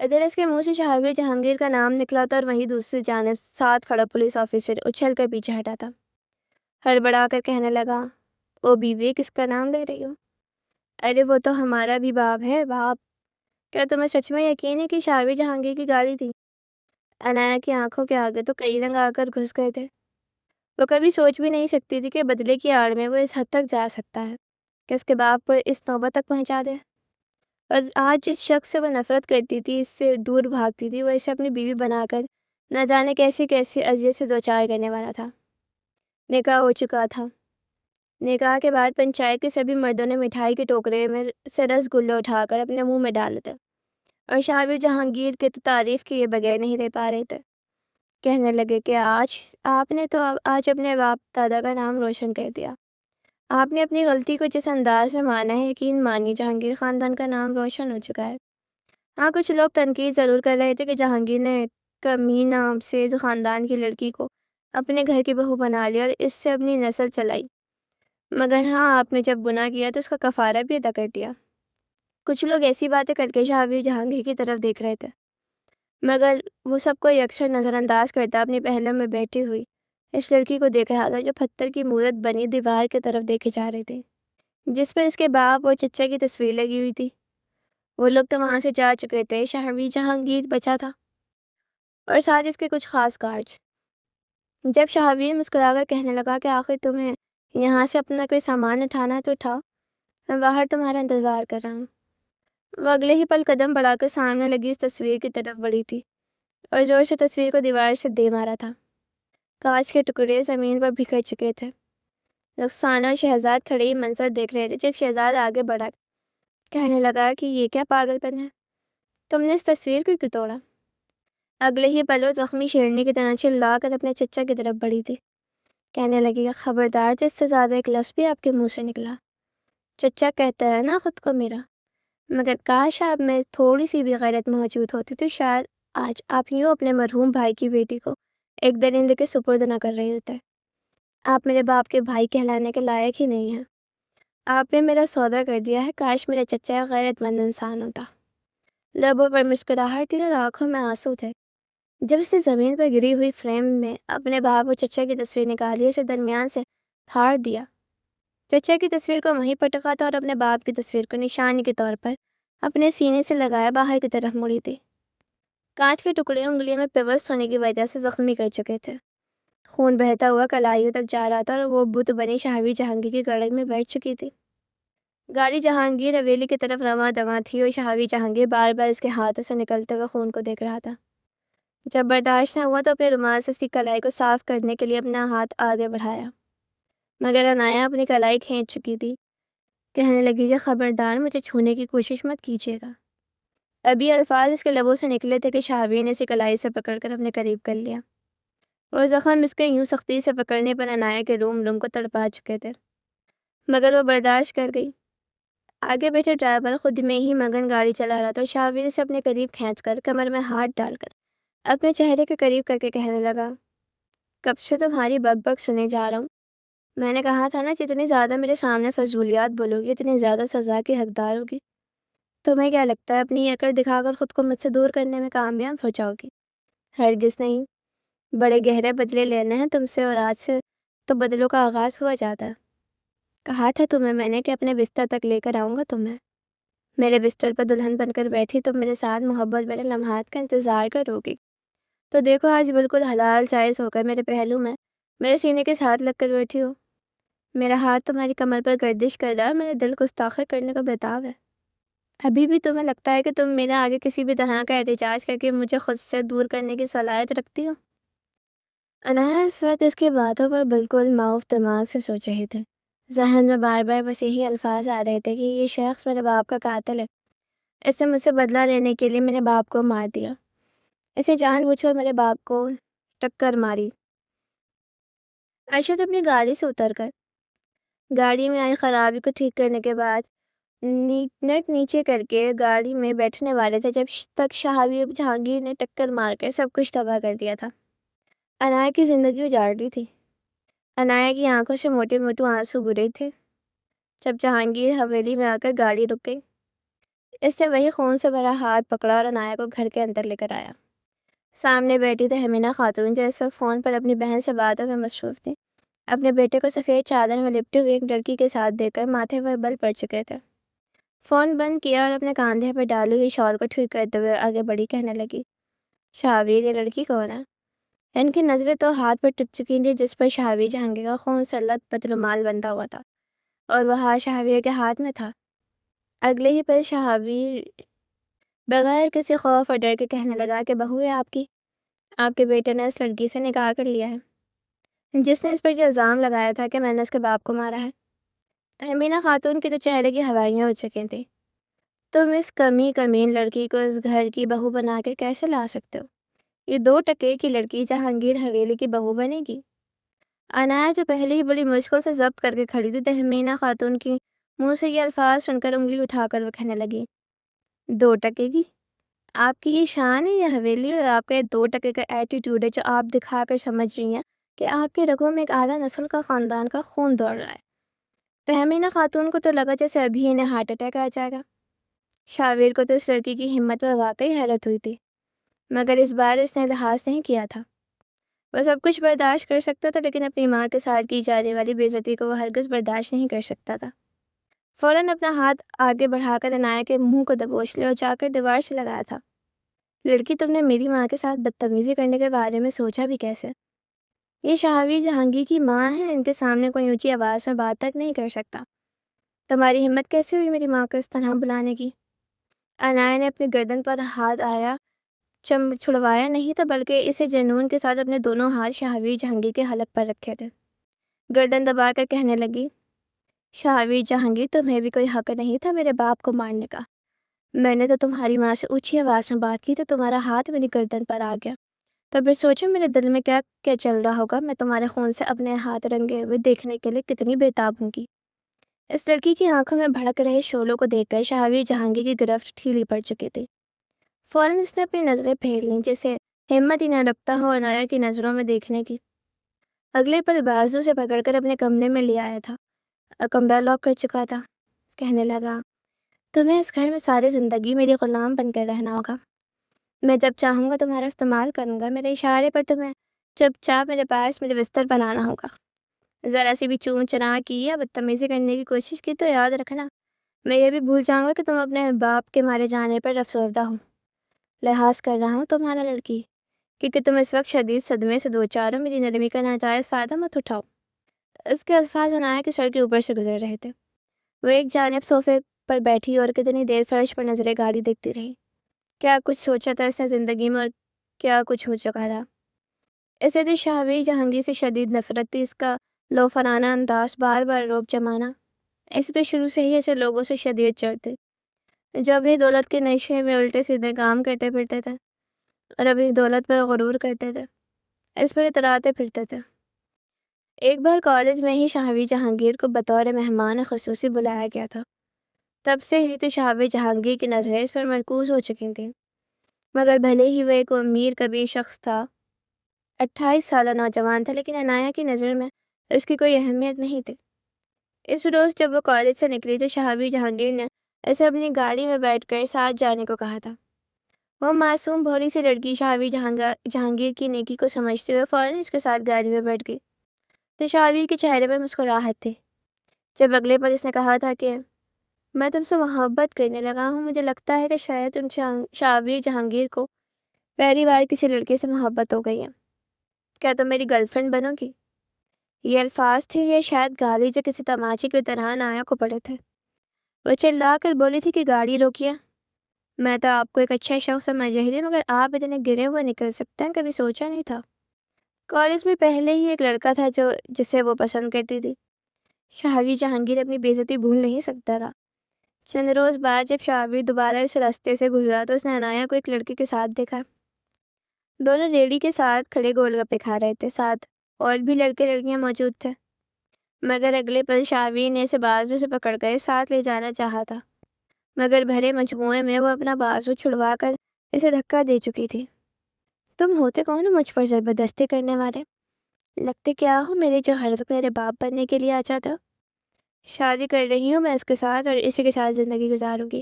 ادھر اس کے منہ سے شاہوی جہانگیر کا نام نکلا تھا اور وہیں دوسری جانب ساتھ کھڑا پولیس آفیسر اچھل کر پیچھے ہٹا تھا۔ ہڑبڑا کر کہنے لگا، او بیوی، کس کا نام لے رہی ہو؟ ارے وہ تو ہمارا بھی باپ ہے۔ باپ؟ کیا تمہیں سچ میں یقین ہے کہ شاہوی جہانگیر کی گاڑی تھی؟ عنایہ کی آنکھوں کے آگے تو کئی رنگ آ کر گھس گئے تھے۔ وہ کبھی سوچ بھی نہیں سکتی تھی کہ بدلے کی آڑ میں وہ اس حد تک جا سکتا ہے کہ اس کے باپ کو اس نوبت تک پہنچا دے۔ اور آج جس شخص سے وہ نفرت کرتی تھی، اس سے دور بھاگتی تھی، وہ اسے اپنی بیوی بنا کر نہ جانے کیسی کیسی اذیت سے دوچار کرنے والا تھا۔ نکاح ہو چکا تھا۔ نکاح کے بعد پنچایت کے سبھی مردوں نے مٹھائی کے ٹوکرے میں سے رس گلے اٹھا کر اپنے منہ میں ڈالے تھے، اور شاہویر جہانگیر کے تو تعریف کیے بغیر نہیں رہ پا رہے تھے۔ کہنے لگے کہ آپ نے تو آج اپنے باپ دادا کا نام روشن کر دیا۔ آپ نے اپنی غلطی کو جس انداز میں مانا ہے، یقین مانی جہانگیر خاندان کا نام روشن ہو چکا ہے۔ ہاں، کچھ لوگ تنقید ضرور کر رہے تھے کہ جہانگیر نے کمینہ سیز خاندان کی لڑکی کو اپنے گھر کی بہو بنا لیا اور اس سے اپنی نسل چلائی، مگر ہاں، آپ نے جب گناہ کیا تو اس کا کفارہ بھی ادا کر دیا۔ کچھ لوگ ایسی باتیں کر کے شاہویر جہانگیر کی طرف دیکھ رہے تھے، مگر وہ سب کو یکسر نظر انداز کرتا اپنی پہلو میں بیٹھی ہوئی اس لڑکی کو دیکھ رہا تھا جو پتھر کی مورت بنی دیوار کی طرف دیکھے جا رہی تھی، جس پر اس کے باپ اور چچا کی تصویر لگی ہوئی تھی۔ وہ لوگ تو وہاں سے جا چکے تھے، شاہویر جہانگیر بچا تھا، اور ساتھ اس کے کچھ خاص کارج۔ جب شاہویر مسکرا کر کہنے لگا کہ آخر تمہیں یہاں سے اپنا کوئی سامان اٹھانا ہے تو اٹھاؤ، میں باہر تمہارا انتظار کر رہا ہوں۔ وہ اگلے ہی پل قدم بڑھا کر سامنے لگی اس تصویر کی طرف بڑھی تھی اور زور سے تصویر کو دیوار سے دے مارا تھا۔ کانچ کے ٹکڑے زمین پر بکھر چکے تھے۔ رخسانہ اور شہزاد کھڑے ہی منظر دیکھ رہے تھے جب شہزاد آگے بڑھا کہنے لگا کہ یہ کیا پاگل پن ہے، تم نے اس تصویر کو کیوں توڑا؟ اگلے ہی پل وہ زخمی شیرنی کی طرح چلا کر اپنے چچا کی طرف بڑھی تھی، کہنے لگی کہ خبردار جس سے زیادہ ایک لفظ بھی آپ کے منہ سے نکلا، چچا کہتا ہے نا خود کو میرا، مگر کاش آپ میں تھوڑی سی بھی غیرت موجود ہوتی تو شاید آج آپ یوں اپنے مرحوم بھائی کی بیٹی کو ایک درندے کے سپرد نہ کر رہے ہوتے۔ آپ میرے باپ کے بھائی کہلانے کے لائق ہی نہیں ہیں۔ آپ نے میرا سودا کر دیا ہے، کاش میرا چچا ایک غیرت مند انسان ہوتا۔ لبوں پر مسکراہٹ تھی اور آنکھوں میں آنسو تھے جب اس نے زمین پر گری ہوئی فریم میں اپنے باپ اور چچا کی تصویر نکالی، اسے درمیان سے پھاڑ دیا۔ چچا کی تصویر کو وہیں پٹکا تھا اور اپنے باپ کی تصویر کو نشانی کے طور پر اپنے سینے سے لگایا باہر کی طرف مڑی تھی۔ کانچ کے ٹکڑے انگلیوں میں پیوست ہونے کی وجہ سے زخمی کر چکے تھے۔ خون بہتا ہوا کلائیوں تک جا رہا تھا اور وہ بت بنی شاہویر جہانگیر کی گڑھ میں بیٹھ چکی تھی۔ گاڑی جہانگیر حویلی کی طرف رواں دواں تھی اور شاہویر جہانگیر بار بار اس کے ہاتھوں سے نکلتے ہوئے خون کو دیکھ رہا تھا۔ جب برداشت نہ ہوا تو اپنے رومال سے اس کی کلائی کو صاف کرنے کے لیے اپنا ہاتھ آگے بڑھایا، مگر عنایا اپنی کلائی کھینچ چکی تھی۔ کہنے لگی کہ خبردار مجھے چھونے کی کوشش مت کیجیے گا۔ ابھی الفاظ اس کے لبوں سے نکلے تھے کہ شاہویر نے اسے کلائی سے پکڑ کر اپنے قریب کر لیا۔ وہ زخم اس کے یوں سختی سے پکڑنے پر عنایا کے روم کو تڑپا چکے تھے، مگر وہ برداشت کر گئی۔ آگے بیٹھے ڈرائیور خود میں ہی مگن گاڑی چلا رہا تھا اور شاہویر سے اپنے قریب کھینچ کر کمر میں ہاتھ ڈال کر اپنے چہرے کے قریب کر کے کہنے لگا، کب سے تمہاری بک بک سنے جا رہا ہوں۔ میں نے کہا تھا نا جتنی زیادہ میرے سامنے فضولیات بولو گی اتنی زیادہ سزا کی حقدار ہوگی۔ تمہیں کیا لگتا ہے اپنی اکڑ دکھا کر خود کو مجھ سے دور کرنے میں کامیاب ہو جاؤ گی؟ ہرگز نہیں، بڑے گہرے بدلے لینے ہیں تم سے، اور آج سے تو بدلوں کا آغاز ہوا جاتا ہے۔ کہا تھا تمہیں میں نے کہ اپنے بستر تک لے کر آؤں گا تمہیں۔ میرے بستر پر دلہن بن کر بیٹھی تم میرے ساتھ محبت بھرے لمحات کا انتظار کرو گی، تو دیکھو آج بالکل حلال جائز ہو کر میرے پہلو میں میرے سینے کے ساتھ لگ کر بیٹھی ہو۔ میرا ہاتھ تمہاری کمر پر گردش کر رہا ہے، میرے دل کو گستاخی کرنے کا بتاؤ ہے۔ ابھی بھی تمہیں لگتا ہے کہ تم میرے آگے کسی بھی طرح کا احتجاج کر کے مجھے خود سے دور کرنے کی صلاحیت رکھتی ہو؟ عنایا اس وقت اس کی باتوں پر بالکل معاف دماغ سے سوچ رہی تھی۔ ذہن میں بار بار بس یہی الفاظ آ رہے تھے کہ یہ شخص میرے باپ کا قاتل ہے، اس نے مجھ سے بدلہ لینے کے لیے میرے باپ کو مار دیا، اسے جان بوجھ کر میرے باپ کو ٹکر ماری۔ ارشد اپنی گاڑی سے اتر کر گاڑی میں آئی خرابی کو ٹھیک کرنے کے بعد نٹ نیچے کر کے گاڑی میں بیٹھنے والے تھے جب تک شاہویر جہانگیر نے ٹکر مار کر سب کچھ تباہ کر دیا تھا، عنایا کی زندگی اجاڑ دی تھی۔ عنایا کی آنکھوں سے موٹے موٹے آنسو گرے تھے جب جہانگیر حویلی میں آ کر گاڑی رک گئی۔ اس نے وہی خون سے بھرا ہاتھ پکڑا اور عنایا کو گھر کے اندر لے کر آیا۔ سامنے بیٹھی تھی حمینا خاتون جو اس وقت فون پر اپنی بہن سے باتوں میں مصروف تھی، اپنے بیٹے کو سفید چادر میں لپٹے ہوئے ایک لڑکی کے ساتھ دیکھ کر ماتھے پر بل پڑ چکے تھے۔ فون بند کیا اور اپنے کاندھے پر ڈالی ہوئی شال کو ٹھیک کرتے ہوئے آگے بڑھی کہنے لگی، شاہویر یہ لڑکی کون ہے؟ ان کی نظریں تو ہاتھ پر ٹک چکی تھی جس پر شاہویر جہانگیر کا خون سے لت پت رومال بندھا ہوا تھا، اور وہ ہاتھ شاہویر کے ہاتھ میں تھا۔ اگلے ہی پل شہابیر بغیر کسی خوف اور ڈر کے کہنے لگا کہ بہو ہے آپ کے بیٹے نے اس لڑکی سے نکاح کر لیا ہے جس نے اس پر یہ الزام لگایا تھا کہ میں نے اس کے باپ کو مارا ہے۔ تہمینہ خاتون کے تو چہرے کی ہوائیاں اڑ چکی تھیں۔ تم اس کمین لڑکی کو اس گھر کی بہو بنا کر کیسے لا سکتے ہو؟ یہ 2 ٹکے کی لڑکی جہانگیر حویلی کی بہو بنے گی؟ عنایت جو پہلے ہی بڑی مشکل سے ضبط کر کے کھڑی تھی، تہمینہ خاتون کی منہ سے یہ الفاظ سن کر انگلی اٹھا کر وہ کہنے لگی، 2 ٹکے کی؟ آپ کی یہ شان ہے یہ حویلی اور آپ کا یہ 2 ٹکے کا ایٹیٹیوڈ ہے جو آپ دکھا کر سمجھ رہی ہیں کہ آپ کے رگوں میں ایک اعلیٰ نسل کا خاندان کا خون دوڑ رہا ہے۔ تہمینہ خاتون کو تو لگا جیسے ابھی انہیں ہارٹ اٹیک آ جائے گا۔ شاویر کو تو اس لڑکی کی ہمت پر واقعی حیرت ہوئی تھی، مگر اس بار اس نے لحاظ نہیں کیا تھا۔ وہ سب کچھ برداشت کر سکتا تھا، لیکن اپنی ماں کے ساتھ کی جانے والی بے عزتی کو وہ ہرگز برداشت نہیں کر سکتا تھا۔ فوراً اپنا ہاتھ آگے بڑھا کر عنایت کے منہ کو دبوچ لیا اور جا کر دیوار سے لگایا تھا۔ لڑکی، تم نے میری ماں کے ساتھ بدتمیزی کرنے کے بارے میں سوچا بھی کیسے؟ یہ شہابیر جہانگیر کی ماں ہے، ان کے سامنے کوئی اونچی آواز میں بات تک نہیں کر سکتا۔ تمہاری ہمت کیسے ہوئی میری ماں کو اس طرح بلانے کی؟ عنایت نے اپنی گردن پر ہاتھ چھڑوایا نہیں تھا، بلکہ اسے جنون کے ساتھ اپنے دونوں ہاتھ شہابیر جہانگیر کے حلق پر رکھے تھے۔ گردن دبا کر کہنے لگی، شہابیر جہانگیر، تمہیں بھی کوئی حق نہیں تھا میرے باپ کو مارنے کا۔ میں نے تو تمہاری ماں سے اونچی آواز میں بات کی تو تمہارا ہاتھ میری گردن پر آ گیا، تو پھر سوچو میرے دل میں کیا کیا چل رہا ہوگا۔ میں تمہارے خون سے اپنے ہاتھ رنگے ہوئے دیکھنے کے لیے کتنی بےتاب ہوں گی۔ اس لڑکی کی آنکھوں میں بھڑک رہے شعلوں کو دیکھ کر شہابیر جہانگیر کی گرفت ڈھیلی پڑ چکی تھی۔ فوراً اس نے اپنی نظریں پھیر لیں، جیسے ہمت ہی نہ رکھتا ہو عنایت کی نظروں میں دیکھنے کی۔ اگلے پل بازو سے پکڑ کر اپنے کمرے میں لے آیا تھا اور کمرہ لاک کر چکا تھا۔ کہنے لگا، تمہیں اس گھر میں ساری زندگی میری غلام بن کر رہنا ہوگا۔ میں جب چاہوں گا تمہارا استعمال کروں گا، میرے اشارے پر تمہیں چپ چاپ میرے پاس میرے بستر بنانا ہوگا۔ ذرا سی بھی چون چرا کی یا بدتمیزی کرنے کی کوشش کی تو یاد رکھنا، میں یہ بھی بھول جاؤں گا کہ تم اپنے باپ کے مارے جانے پر افسردہ ہو۔ لحاظ کر رہا ہوں تمہارا لڑکی، کیونکہ تم اس وقت شدید صدمے سے دوچار ہو، میری نرمی کا ناجائز فائدہ مت اٹھاؤ۔ اس کے الفاظ عنایت کے سر کے اوپر سے گزر رہے تھے۔ وہ ایک جانب صوفے پر بیٹھی اور کتنی دیر فرش پر نظریں گاڑی دیکھتی رہی۔ کیا کچھ سوچا تھا اس نے زندگی میں، اور کیا کچھ ہو چکا تھا۔ اسے تو شہابیر جہانگیر سے شدید نفرت تھی، اس کا لوفرانہ انداز، بار بار روب جمانا، اسے تو شروع سے ہی ایسے لوگوں سے شدید چڑھ تھی جو اپنی دولت کے نشے میں الٹے سیدھے کام کرتے پھرتے تھے اور اپنی دولت پر غرور کرتے تھے، اس پر اتراتے پھرتے تھے۔ ایک بار کالج میں ہی شہابیر جہانگیر کو بطور مہمان خصوصی بلایا گیا تھا۔ تب سے ہی تو شہابیر جہانگیر کی نظریں اس پر مرکوز ہو چکی تھیں، مگر بھلے ہی وہ ایک امیر کبیر شخص تھا، 28 سالہ نوجوان تھا، لیکن عنایت کی نظر میں اس کی کوئی اہمیت نہیں تھی۔ اس روز جب وہ کالج سے نکلی تو شہابیر جہانگیر نے اسے اپنی گاڑی میں بیٹھ کر ساتھ جانے کو کہا تھا۔ وہ معصوم بھولی سی لڑکی شہابیر جہانگیر کی نیکی کو سمجھتے ہوئے فوراً اس کے ساتھ گاڑی میں بیٹھ گئی، تو شہابیر کے چہرے پر مسکراہٹ تھی۔ جب اگلے پل اس نے کہا تھا کہ میں تم سے محبت کرنے لگا ہوں، مجھے لگتا ہے کہ شاید تم شہابیر جہانگیر کو پہلی بار کسی لڑکے سے محبت ہو گئی ہے، کیا تم میری گرل فرینڈ بنو گی؟ یہ الفاظ تھے یا شاید گالی جو کسی تماچے کی طرح عنایت کو پڑے تھے۔ وہ چلا کر بولی تھی کہ گاڑی روکیے، میں تو آپ کو ایک اچھا شخص سمجھ رہی تھی، مگر آپ اتنے گرے ہوئے نکل سکتے ہیں کبھی سوچا نہیں تھا۔ کالج میں پہلے ہی ایک لڑکا تھا جسے وہ پسند کرتی تھی۔ شہابیر جہانگیر اپنی بے عزتی بھول نہیں سکتا تھا۔ چند روز بعد جب شہابیر دوبارہ اس راستے سے گزرا تو اس نے عنایت کو ایک لڑکے کے ساتھ دیکھا۔ دونوں ریڑھی کے ساتھ کھڑے گول گپے کھا رہے تھے، ساتھ اور بھی لڑکے لڑکیاں موجود تھے، مگر اگلے پل شہابیر نے اسے بازو سے پکڑ کر ساتھ لے جانا چاہا تھا، مگر بھرے مجموعے میں وہ اپنا بازو چھڑوا کر اسے دھکا دے چکی تھی۔ تم ہوتے کون ہو مجھ پر زبردستی کرنے والے؟ لگتے کیا ہو میرے جو ہر وقت میرے باپ بننے کے لیے آ جاتا ہو؟ شادی کر رہی ہوں میں اس کے ساتھ اور اسی کے ساتھ زندگی گزاروں گی۔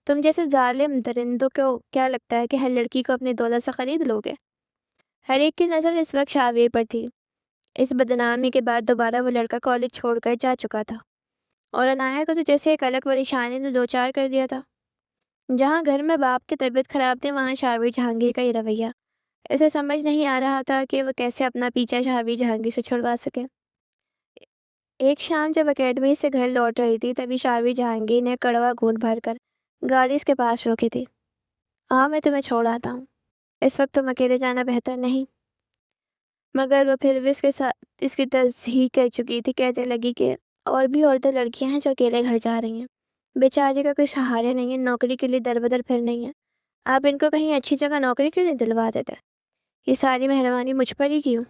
تم جیسے ظالم درندوں کو کیا لگتا ہے کہ ہر لڑکی کو اپنی دولت سے خرید لوگے؟ ہر ایک کی نظر اس وقت شہابیر پر تھی۔ اس بدنامی کے بعد دوبارہ وہ لڑکا کالج چھوڑ کر جا چکا تھا اور عنایت کو تو جیسے ایک الگ پریشانی نے دوچار کر دیا تھا۔ جہاں گھر میں باپ کی طبیعت خراب تھی، وہاں شہابیر جہانگیر کا یہ رویہ اسے سمجھ نہیں آ رہا تھا کہ وہ کیسے اپنا پیچھا شہابیر جہانگیر سے چھڑوا سکے۔ ایک شام جب اکیڈمی سے گھر لوٹ رہی تھی تبھی شاوی جہانگیر نے کڑوا گھونٹ بھر کر گاڑی اس کے پاس روکی تھی۔ ہاں میں تمہیں چھوڑ آتا ہوں، اس وقت تم اکیلے جانا بہتر نہیں۔ مگر وہ پھر بھی اس کے ساتھ اس کی تصحیح کر چکی تھی، کہنے لگی کہ اور بھی عورتیں لڑکیاں ہیں جو اکیلے گھر جا رہی ہیں، بیچاری کا کوئی سہارے نہیں ہے، نوکری کے لیے در بدر پھر نہیں ہے، آپ ان کو کہیں اچھی جگہ نوکری کیوں نہیں دلوا دیتے؟ یہ ساری مہربانی مجھ پر ہی کیوں؟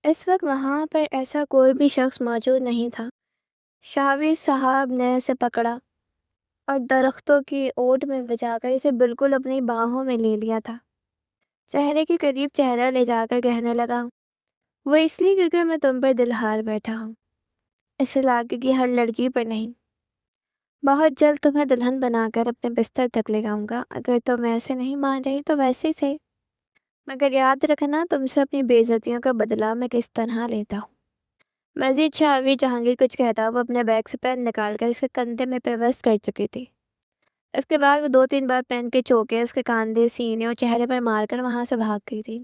اس وقت وہاں پر ایسا کوئی بھی شخص موجود نہیں تھا۔ شاوی صاحب نے اسے پکڑا اور درختوں کی اوٹ میں بچا کر اسے بالکل اپنی باہوں میں لے لیا تھا۔ چہرے کے قریب چہرہ لے جا کر کہنے لگا، وہ اس لیے کیونکہ میں تم پر دل ہار بیٹھا ہوں، اس علاقے کی ہر لڑکی پر نہیں۔ بہت جلد تمہیں دلہن بنا کر اپنے بستر تک لے جاؤں گا، اگر تم ایسے نہیں مان رہی تو ویسے ہی صحیح، مگر یاد رکھنا تم سے اپنی بے عزتیوں کا بدلہ میں کس طرح لیتا ہوں۔ مزید شاوی جہانگیر کچھ کہتا وہ اپنے بیگ سے پین نکال کر اس کے کندھے میں پیوست کر چکی تھی۔ اس کے بعد وہ 2-3 بار پین کے چوکے اس کے کاندھے، سینے اور چہرے پر مار کر وہاں سے بھاگ گئی تھی۔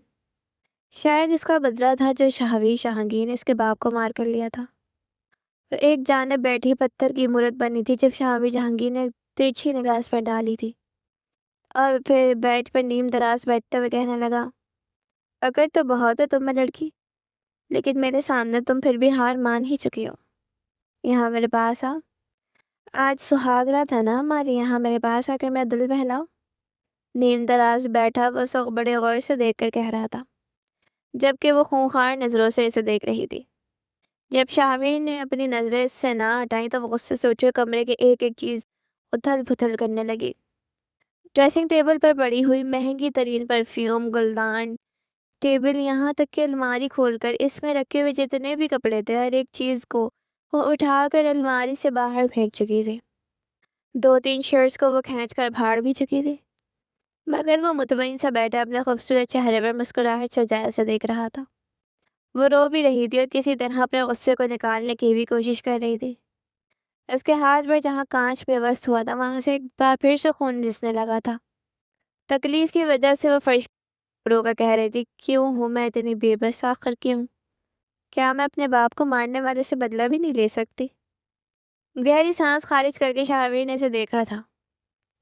شاید اس کا بدلہ تھا جو شاوی جہانگیر نے اس کے باپ کو مار کر لیا تھا۔ وہ ایک جانب بیٹھی پتھر کی مورت بنی تھی جب شاوی جہانگیر نے ترچھی نگاہ اس پر ڈالی تھی، اور پھر بیڈ پر نیم دراز بیٹھتے ہوئے کہنے لگا، اگر تو بہت ہے تم میں لڑکی، لیکن میرے سامنے تم پھر بھی ہار مان ہی چکی ہو۔ یہاں میرے پاس آؤ، آج سہاگ رات ہے نا ہمارے، یہاں میرے پاس آ کر میرا دل بہلاؤ۔ نیم دراز بیٹھا وہ سب بڑے غور سے دیکھ کر کہہ رہا تھا، جبکہ وہ خونخوار نظروں سے اسے دیکھ رہی تھی۔ جب شاوی نے اپنی نظریں اس سے نہ ہٹائیں تو وہ غصے سے اٹھے کمرے کی ایک ایک چیز اتھل پھتل کرنے لگی۔ ڈریسنگ ٹیبل پر پڑی ہوئی مہنگی ترین پرفیوم، گلدان، ٹیبل، یہاں تک کہ الماری کھول کر اس میں رکھے ہوئے جتنے بھی کپڑے تھے، ہر ایک چیز کو وہ اٹھا کر الماری سے باہر پھینک چکی تھی۔ 2-3 شرٹس کو وہ کھینچ کر پھاڑ بھی چکی تھی، مگر وہ مطمئن سا بیٹھا اپنے خوبصورت چہرے پر مسکراہٹ سجائے سے دیکھ رہا تھا۔ وہ رو بھی رہی تھی اور کسی طرح اپنے غصے کو نکالنے کی بھی کوشش کر رہی تھی۔ اس کے ہاتھ پر جہاں کانچ پیوست ہوا تھا وہاں سے ایک بار پھر سے خون رسنے لگا تھا۔ تکلیف کی وجہ سے وہ فرش رو کر کہہ رہی تھی، کیوں ہوں میں اتنی بے بس، آخر کیوں؟ کیا میں اپنے باپ کو مارنے والے سے بدلہ بھی نہیں لے سکتی؟ گہری سانس خارج کر کے شاویر نے اسے دیکھا تھا،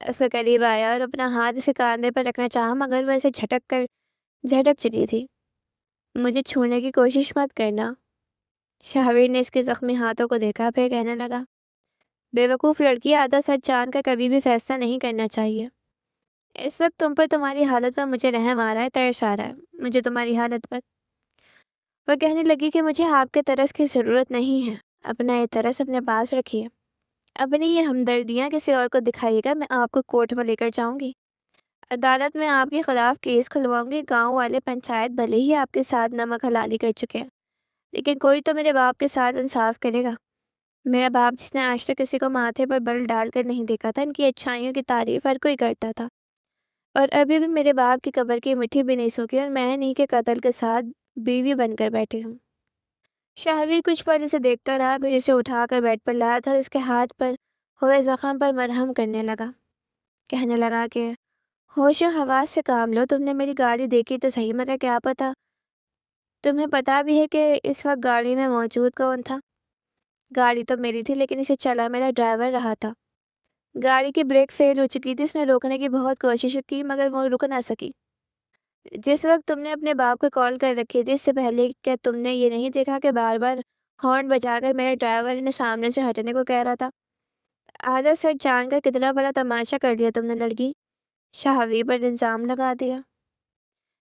اس کے قریب آیا اور اپنا ہاتھ اسے کاندھے پر رکھنا چاہا، مگر وہ اسے جھٹک چکی تھی۔ مجھے چھونے کی کوشش مت کرنا۔ شاویر نے اس کے زخمی ہاتھوں کو دیکھا، پھر کہنے لگا، بے وقوف لڑکی، آدھا سچ جان کر کبھی بھی فیصلہ نہیں کرنا چاہیے۔ اس وقت تم پر تمہاری حالت پر مجھے رحم آ رہا ہے، ترس آ رہا ہے مجھے تمہاری حالت پر۔ وہ کہنے لگی کہ مجھے آپ کے ترس کی ضرورت نہیں ہے، اپنا یہ ترس اپنے پاس رکھیے، اپنی یہ ہمدردیاں کسی اور کو دکھائیے گا، میں آپ کو کورٹ میں لے کر جاؤں گی، عدالت میں آپ کے خلاف کیس کھلواؤں گی، گاؤں والے پنچایت بھلے ہی آپ کے ساتھ نمک حلالی کر چکے ہیں، لیکن کوئی تو میرے باپ کے ساتھ انصاف کرے گا۔ میرا باپ جس نے آج تک کسی کو ماتھے پر بل ڈال کر نہیں دیکھا تھا، ان کی اچھائیوں کی تعریف ہر کوئی کرتا تھا، اور ابھی بھی میرے باپ کی قبر کی مٹھی بھی نہیں سوکھی اور میں نہیں کہ قتل کے ساتھ بیوی بن کر بیٹھی ہوں۔ شاہویر کچھ پل اسے دیکھتا رہا، پھر اسے اٹھا کر بیڈ پر لایا تھا اور اس کے ہاتھ پر ہوئے زخم پر مرہم کرنے لگا، کہنے لگا کہ ہوش و حواس سے کام لو، تم نے میری گاڑی دیکھی تو صحیح، مگر کیا پتا تمہیں پتا بھی ہے کہ اس وقت گاڑی میں موجود کون تھا؟ گاڑی تو میری تھی لیکن اسے چلا میرا ڈرائیور رہا تھا۔ گاڑی کی بریک فیل ہو چکی تھی، اس نے روکنے کی بہت کوشش کی مگر وہ رک نہ سکی۔ جس وقت تم نے اپنے باپ کو کال کر رکھی تھی، اس سے پہلے کیا تم نے یہ نہیں دیکھا کہ بار بار ہارن بجا کر میرے ڈرائیور نے سامنے سے ہٹنے کو کہہ رہا تھا؟ آدھا سچ جان کر کتنا بڑا تماشا کر دیا تم نے لڑکی، شاویر پر الزام لگا دیا۔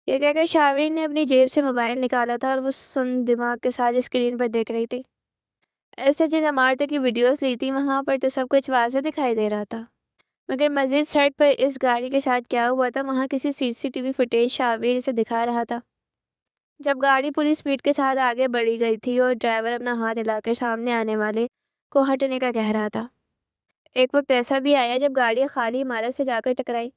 یہ کہہ کر شاویر نے اپنی جیب سے موبائل نکالا تھا اور وہ سن دماغ کے ساتھ اسکرین پر دیکھ رہی تھی۔ ایسے جن عمارتوں کی ویڈیوز لی تھی وہاں پر تو سب کچھ واضح دکھائی دے رہا تھا، مگر مزید سڑک پر اس گاڑی کے ساتھ کیا ہوا تھا وہاں کسی CCTV فوٹیج شاویر سے دکھا رہا تھا۔ جب گاڑی پوری سپیڈ کے ساتھ آگے بڑھی گئی تھی اور ڈرائیور اپنا ہاتھ ہلا کر سامنے آنے والے کو ہٹنے کا کہہ رہا تھا، ایک وقت ایسا بھی آیا جب گاڑی خالی عمارت سے جا کر ٹکرائی۔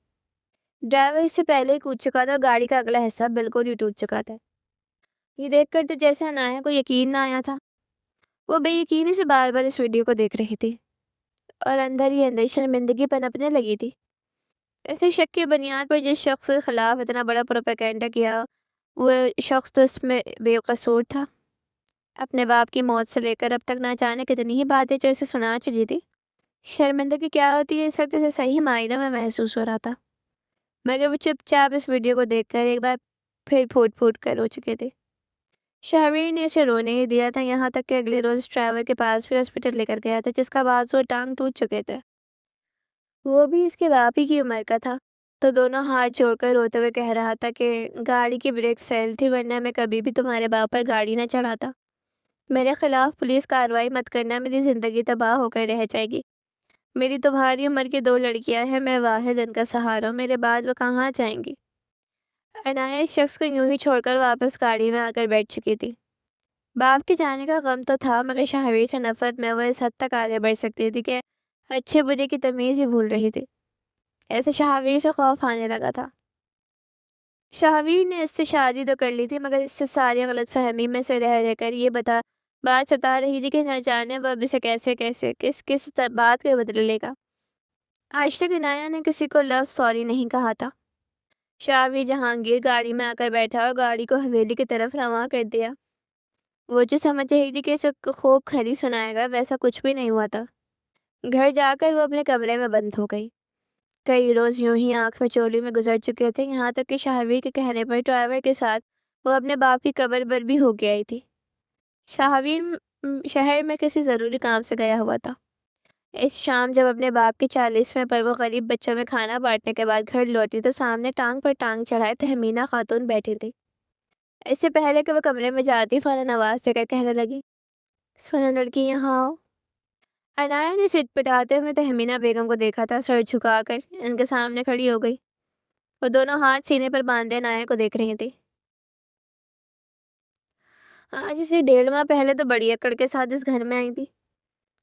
ڈرائیور اس سے پہلے ہی کود چکا تھا اور گاڑی کا اگلا حصہ بالکل ہی ٹوٹ چکا تھا۔ یہ دیکھ کر تو جیسے انایا کو یقین نہ آیا تھا، وہ بے یقینی سے بار بار اس ویڈیو کو دیکھ رہی تھی اور اندر ہی اندر شرمندگی پنپنے لگی تھی۔ ایسے شک کی بنیاد پر جس شخص کے خلاف اتنا بڑا پروپیگنڈا کیا، وہ شخص تو اس میں بے قصور تھا۔ اپنے باپ کی موت سے لے کر اب تک نہ جانے کتنی ہی باتیں جو اسے سنا چکی تھی۔ شرمندگی کیا ہوتی ہے اس وقت اسے صحیح معنی میں محسوس ہو رہا تھا، مگر وہ چپ چاپ اس ویڈیو کو دیکھ کر ایک بار پھر پھوٹ پھوٹ کر رو چکے تھے۔ شہریر نے اسے رونے ہی دیا تھا، یہاں تک کہ اگلے روز ڈرائیور کے پاس بھی ہاسپٹل لے کر گیا تھا، جس کا بازو اور ٹانگ ٹوٹ چکے تھے۔ وہ بھی اس کے باپ ہی کی عمر کا تھا، تو دونوں ہاتھ جوڑ کر روتے ہوئے کہہ رہا تھا کہ گاڑی کی بریک فیل تھی، ورنہ میں کبھی بھی تمہارے باپ پر گاڑی نہ چڑھاتا۔ میرے خلاف پولیس کارروائی مت کرنا، میری زندگی تباہ ہو کر رہ جائے گی۔ میری تمہاری عمر کی 2 لڑکیاں ہیں، میں واحد ان کا سہارا ہوں، میرے بعد وہ کہاں جائیں گی؟ عنایہ اس شخص کو یوں ہی چھوڑ کر واپس گاڑی میں آ کر بیٹھ چکی تھی۔ باپ کے جانے کا غم تو تھا، مگر شہریر سے نفرت میں وہ اس حد تک آگے بڑھ سکتی تھی کہ اچھے برے کی تمیز ہی بھول رہی تھی۔ ایسے شہریر سے خوف آنے لگا تھا۔ شہریر نے اس سے شادی تو کر لی تھی، مگر اس سے ساری غلط فہمی میں سے رہ کر یہ بات ستا رہی تھی کہ نہ جانے وہ اب اسے کیسے کس بات کے بدلے لے گا۔ آج تک عنایہ نے کسی کو لفظ سوری نہیں کہا تھا۔ شہریر جہانگیر گاڑی میں آ کر بیٹھا اور گاڑی کو حویلی کی طرف رواں کر دیا۔ وہ جو سمجھ رہی تھی کہ اسے خوب کھری سنائے گا، ویسا کچھ بھی نہیں ہوا تھا۔ گھر جا کر وہ اپنے کمرے میں بند ہو گئی۔ کئی روز یوں ہی آنکھ میں چولی میں گزر چکے تھے، یہاں تک کہ شہریر کے کہنے پر ڈرائیور کے ساتھ وہ اپنے باپ کی قبر پر بھی ہو کے آئی تھی۔ شہریر شہر میں کسی ضروری کام سے گیا ہوا تھا۔ اس شام جب اپنے باپ کے 40ویں پر وہ غریب بچوں میں کھانا بانٹنے کے بعد گھر لوٹی تو سامنے ٹانگ پر ٹانگ چڑھائے تہمینہ خاتون بیٹھی تھی۔ اس سے پہلے کہ وہ کمرے میں جاتی فوراً آواز دے کر کہنے لگی، سنو لڑکی یہاں آؤ۔ عنایہ نے سٹ پٹاتے ہوئے تہمینہ بیگم کو دیکھا تھا، سر جھکا کر ان کے سامنے کھڑی ہو گئی۔ وہ دونوں ہاتھ سینے پر باندھے عنایہ کو دیکھ رہی تھی۔ آج سے 1.5 ماہ پہلے تو بڑی اکڑ کے ساتھ اس گھر میں آئی تھی،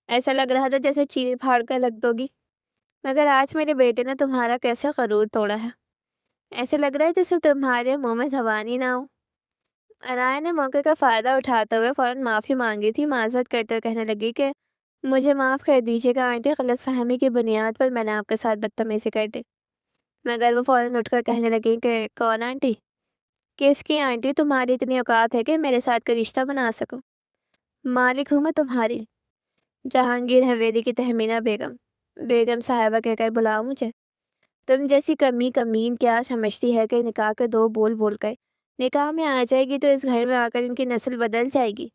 ایسا لگ رہا تھا جیسے چیر پھاڑ کر رکھ دو گی، مگر آج میرے بیٹے نے تمہارا کیسے غرور توڑا ہے، ایسے لگ رہا ہے جیسے تمہارے منہ میں زبان ہی نہ ہو۔ عنایہ نے موقع کا فائدہ اٹھاتے ہوئے فوراً معافی مانگی تھی، معذرت کرتے ہوئے کہنے لگی کہ مجھے معاف کر دیجیے گا آنٹی، غلط فہمی کی بنیاد پر میں نے آپ کے ساتھ بدتمیزی کر دی۔ مگر وہ فوراً اٹھ کر کہنے لگی کہ کون آنٹی؟ کس کی آنٹی؟ تمہاری اتنی اوقات ہے کہ میرے ساتھ کوئی رشتہ بنا سکو؟ مالک ہوں میں تمہاری، جہانگیر حویلی کی تہمینہ بیگم۔ بیگم صاحبہ کہہ کر بلاؤ مجھے؟ تم جیسی کمین کیا سمجھتی ہے کہ نکاح کے 2 بول بول کر نکاح میں آ جائے گی تو اس گھر میں آ کر ان کی نسل بدل جائے گی،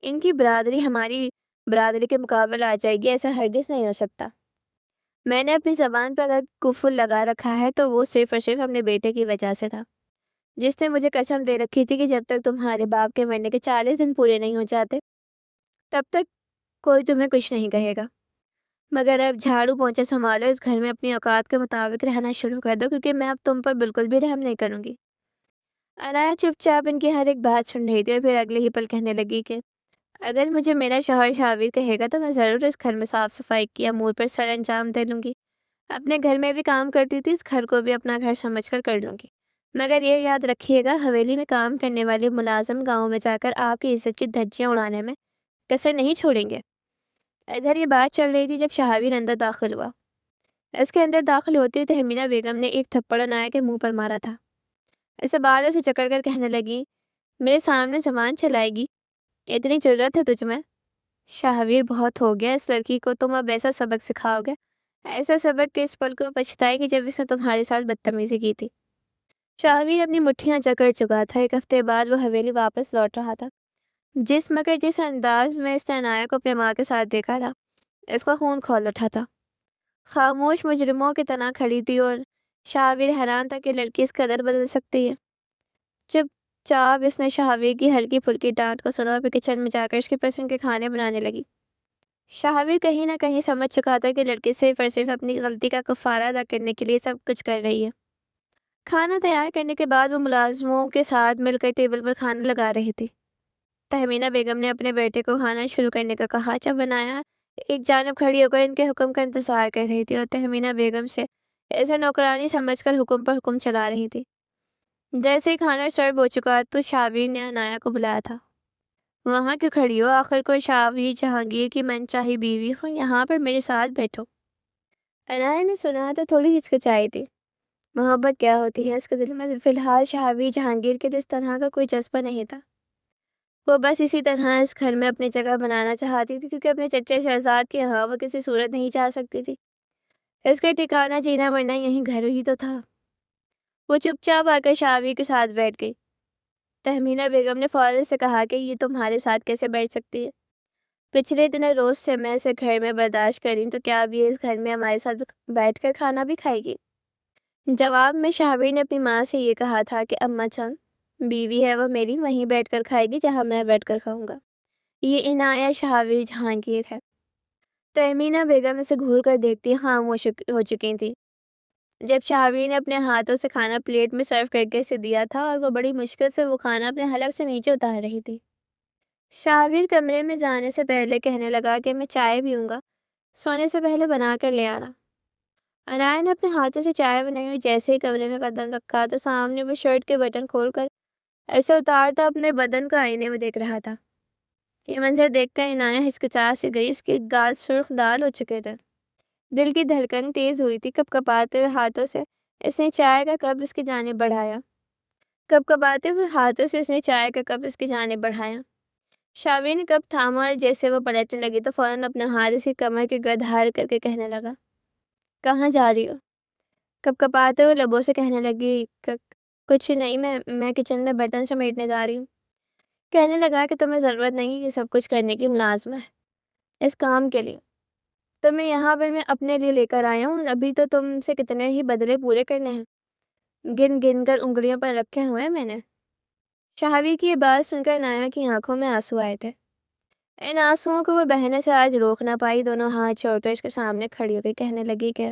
ان کی برادری ہماری برادری کے مقابل آ جائے گی؟ ایسا ہرگز نہیں ہو سکتا۔ میں نے اپنی زبان پر اگر کفل لگا رکھا ہے تو وہ صرف اور صرف اپنے بیٹے کی وجہ سے تھا، جس نے مجھے قسم دے رکھی تھی کہ جب تک تمہارے باپ کے مرنے کے 40 دن پورے نہیں ہو جاتے تب تک کوئی تمہیں کچھ نہیں کہے گا، مگر اب جھاڑو پونچھا سنبھالو، اس گھر میں اپنی اوقات کے مطابق رہنا شروع کر دو، کیونکہ میں اب تم پر بالکل بھی رحم نہیں کروں گی۔ عنایہ چپ چاپ ان کی ہر ایک بات سن رہی تھی اور پھر اگلے ہی پل کہنے لگی کہ اگر مجھے میرا شوہر شاویر کہے گا تو میں ضرور اس گھر میں صاف صفائی کی امور پر سر انجام دے لوں گی۔ اپنے گھر میں بھی کام کرتی تھی، اس گھر کو بھی اپنا گھر سمجھ کر لوں گی، مگر یہ یاد رکھیے گا حویلی میں کام کرنے والے ملازم گاؤں میں جا کر آپ کی عزت کی دھجیاں اڑانے میں کسر نہیں چھوڑیں گے۔ ادھر یہ بات چل رہی تھی جب شاویر اندر داخل ہوا۔ اس کے اندر داخل ہوتے تہمینہ بیگم نے ایک تھپڑ عنایہ کے منہ پر مارا تھا۔ اسے بالوں سے جکڑ کر کہنے لگی، میرے سامنے زبان چلائے گی؟ اتنی جرت ہے تجھ میں؟ شاویر بہت ہو گیا، اس لڑکی کو تم اب ایسا سبق سکھاؤ گے، ایسا سبق کہ اس پل کو پچھتائے گی جب اس نے تمہارے ساتھ بدتمیزی کی تھی۔ شاویر اپنی مٹھیاں جکڑ چکا تھا۔ 1 ہفتے بعد وہ حویلی واپس لوٹ رہا تھا۔ جس انداز میں اس نے عنایہ کو اپنے ماں کے ساتھ دیکھا تھا، اس کا خون کھول اٹھا تھا۔ خاموش مجرموں کی طرح کھڑی تھی اور شاویر حیران تھا کہ لڑکی اس قدر بدل سکتی ہے۔ چپ چاپ اس نے شاویر کی ہلکی پھلکی ڈانٹ کو سنا اور پھر کچن میں جا کر اس کی پسند کے کھانے بنانے لگی۔ شاویر کہیں نہ کہیں سمجھ چکا تھا کہ لڑکی صرف اور صرف اپنی غلطی کا کفارہ ادا کرنے کے لیے سب کچھ کر رہی ہے۔ کھانا تیار کرنے کے بعد وہ ملازموں کے ساتھ مل کر ٹیبل پر کھانا لگا رہی تھی۔ تہمینہ بیگم نے اپنے بیٹے کو کھانا شروع کرنے کا کہا، جب عنایہ ایک جانب کھڑی ہو کر ان کے حکم کا انتظار کر رہی تھی اور تہمینہ بیگم سے اسے نوکرانی سمجھ کر حکم پر حکم چلا رہی تھی۔ جیسے ہی کھانا سرو ہو چکا تو شاویر نے عنایہ کو بلایا تھا۔ وہاں کیوں کھڑی ہو؟ آخر کوئی شاویر جہانگیر کی من چاہی بیوی ہو، یہاں پر میرے ساتھ بیٹھو۔ عنایہ نے سنا تو تھوڑی ہچکچائی تھی۔ محبت کیا ہوتی ہے؟ اس کے دل میں فی الحال شاویر جہانگیر کے لیے اس طرح کا کوئی جذبہ نہیں تھا۔ وہ بس اسی طرح اس گھر میں اپنی جگہ بنانا چاہتی تھی، کیونکہ اپنے چچے شہزاد کے یہاں وہ کسی صورت نہیں جا سکتی تھی۔ اس کا ٹھکانہ جینا مرنا یہیں گھر ہی تو تھا۔ وہ چپ چاپ آ کر شاویر کے ساتھ بیٹھ گئی۔ تہمینہ بیگم نے فوراً سے کہا کہ یہ تمہارے ساتھ کیسے بیٹھ سکتی ہے؟ پچھلے اتنے روز سے میں اسے گھر میں برداشت کر رہی ہوں، تو کیا اب یہ اس گھر میں ہمارے ساتھ بیٹھ کر کھانا بھی کھائے گی؟ جواب میں شاویر نے اپنی ماں سے یہ کہا تھا کہ اماں جان، بیوی ہے وہ میری، وہیں بیٹھ کر کھائے گی جہاں میں بیٹھ کر کھاؤں گا۔ یہ عنایت شاویر جہانگیر ہے۔ تہمینہ بیگم اسے گھور کر دیکھتی خاموش ہو چکی تھی جب شاویر نے اپنے ہاتھوں سے کھانا پلیٹ میں سرو کر کے اسے دیا تھا، اور وہ بڑی مشکل سے وہ کھانا اپنے حلق سے نیچے اتار رہی تھی۔ شاویر کمرے میں جانے سے پہلے کہنے لگا کہ میں چائے پیوں گا، سونے سے پہلے بنا کر لے آنا۔ عنایت نے اپنے ہاتھوں سے چائے بنائی اور جیسے ہی کمرے میں قدم رکھا تو سامنے وہ شرٹ کے بٹن کھول کر ایسے اتارتا اپنے بدن کو آئینے میں دیکھ رہا تھا۔ یہ منظر دیکھ کر عنایت ہچکچا سی گئی۔ اس کے گال سرخ دال ہو چکے تھے، دل کی دھڑکن تیز ہوئی تھی۔ کپ کپاتے ہوئے ہاتھوں سے اس نے چائے کا کپ اس کی جانب بڑھایا۔ شاویر نے کپ تھاما اور جیسے وہ پلٹنے لگی تو فوراً اپنا ہاتھ اس کی کمر کے گرد ہار کر کے کہنے لگا، کہاں جا رہی ہو؟ کپ کپاتے ہوئے لبوں سے کہنے لگی، کچھ نہیں، میں کچن میں برتن سمیٹنے جا رہی ہوں۔ کہنے لگا کہ تمہیں ضرورت نہیں یہ سب کچھ کرنے کی، ملازم ہے اس کام کے لیے، تمہیں یہاں پر میں اپنے لیے لے کر آیا ہوں۔ ابھی تو تم سے کتنے ہی بدلے پورے کرنے ہیں، گن گن کر انگلیوں پر رکھے ہوئے ہیں میں نے۔ شاویر کی یہ بات سن کر عنایت کی آنکھوں میں آنسو آئے تھے۔ ان آنسوؤں کو وہ بہنے سے آج روک نہ پائی۔ دونوں ہاتھ چھوڑ کر اس کے سامنے کھڑی ہو گئی، کہنے لگی کہ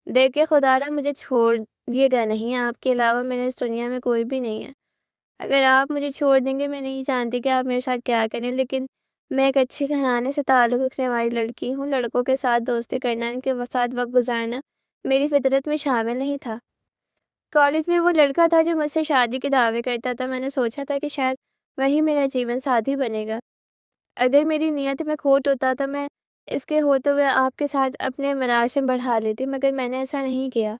دیکھیں خدا را، مجھے چھوڑیے گا نہیں، آپ کے علاوہ میرے اس دنیا میں کوئی بھی نہیں ہے۔ اگر آپ مجھے چھوڑ دیں گے، میں نہیں جانتی کہ آپ میرے ساتھ کیا کریں، لیکن میں ایک اچھی گھرانے سے تعلق رکھنے والی لڑکی ہوں۔ لڑکوں کے ساتھ دوستی کرنا، ان کے ساتھ وقت گزارنا میری فطرت میں شامل نہیں تھا۔ کالج میں وہ لڑکا تھا جو مجھ سے شادی کے دعوے کرتا تھا، میں نے سوچا تھا کہ شاید وہی میرا جیون ساتھی بنے گا۔ اگر میری نیت میں کھوٹ ہوتا تو میں اس کے ہوتے ہوئے آپ کے ساتھ اپنے مراسم بڑھا لیتی، مگر میں نے ایسا نہیں کیا۔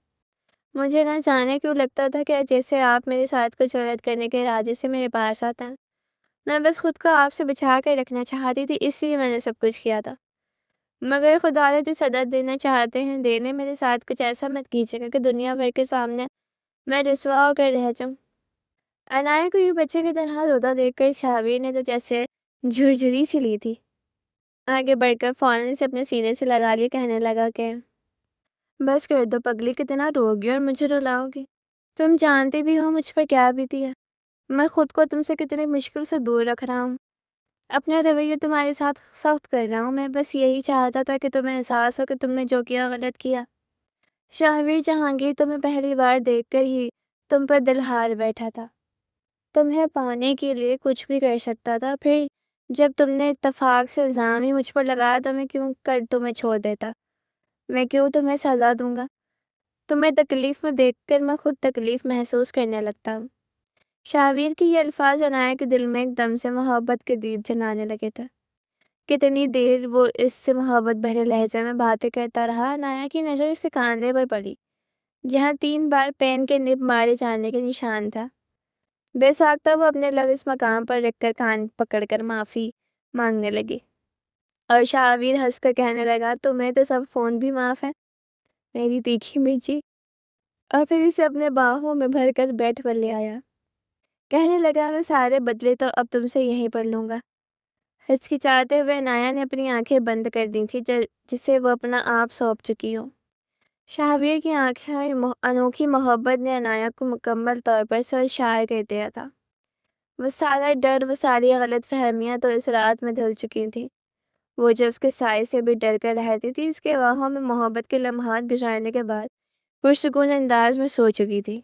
مجھے نہ جانے کیوں لگتا تھا کہ جیسے آپ میرے ساتھ کچھ غلط کرنے کے ارادے سے میرے پاس آتا ہے۔ میں بس خود کو آپ سے بچا کر رکھنا چاہتی تھی، اس لیے میں نے سب کچھ کیا تھا۔ مگر خدا نے جو سدد دینا چاہتے ہیں دے لیں، میرے ساتھ کچھ ایسا مت کیجیے گا کہ دنیا بھر کے سامنے میں رسوا ہو کر رہ جاؤں۔ عنایت کو یوں بچے کی طرح روتا دیکھ کر شاویر نے تو جیسے جھرجھری سی لی تھی، آگے بڑھ کر فوراً سے اپنے سینے سے لگا لیے، کہنے لگا کہ بس کر دو پگلی، کتنا روگی اور مجھے رلاؤ گی؟ تم جانتے بھی ہو مجھ پر کیا بیتی ہے۔ میں خود کو تم سے کتنی مشکل سے دور رکھ رہا ہوں، اپنا رویہ تمہارے ساتھ سخت کر رہا ہوں۔ میں بس یہی چاہتا تھا کہ تمہیں احساس ہو کہ تم نے جو کیا غلط کیا۔ شاویر جہانگیر، تمہیں پہلی بار دیکھ کر ہی تم پر دل ہار بیٹھا تھا۔ تمہیں پانے کے لیے کچھ بھی کر سکتا تھا، پھر جب تم نے اتفاق سے الزام ہی مجھ پر لگایا تو میں کیوں کر تمہیں چھوڑ دیتا؟ میں کیوں تمہیں سزا دوں گا؟ تمہیں تکلیف میں دیکھ کر میں خود تکلیف محسوس کرنے لگتا ہوں۔ شاویر کی یہ الفاظ عنایت کے دل میں ایک دم سے محبت کے دیپ جلانے لگے تھے۔ کتنی دیر وہ اس سے محبت بھرے لہجے میں باتیں کرتا رہا۔ عنایت کی نظر اس کے کاندھے پر پڑی، جہاں 3 بار پین کے نب مارے جانے کے نشان تھا۔ بے ساختہ وہ اپنے لب اس مقام پر رکھ کر کان پکڑ کر معافی مانگنے لگی، اور شاویر ہنس کر کہنے لگا، تمہیں تو سب فون بھی معاف ہے میری تیکھی مرچی، اور پھر اسے اپنے باہوں میں بھر کر بیڈ پر لے آیا۔ کہنے لگا، میں سارے بدلے تو اب تم سے یہیں پر لوں گا۔ ہچکچاتے ہوئے عنایت نے اپنی آنکھیں بند کر دی تھی، جسے وہ اپنا آپ سونپ چکی ہو۔ شاویر کی آنکھیں انوکھی محبت نے عنایت کو مکمل طور پر سرشار کر دیا تھا۔ وہ سارا ڈر، وہ ساری غلط فہمیاں تو اس رات میں دھل چکی تھیں۔ وہ جو اس کے سائے سے بھی ڈر کر رہتی تھی، اس کے باہوں میں محبت کے لمحات گزارنے کے بعد پرسکون انداز میں سو چکی تھی۔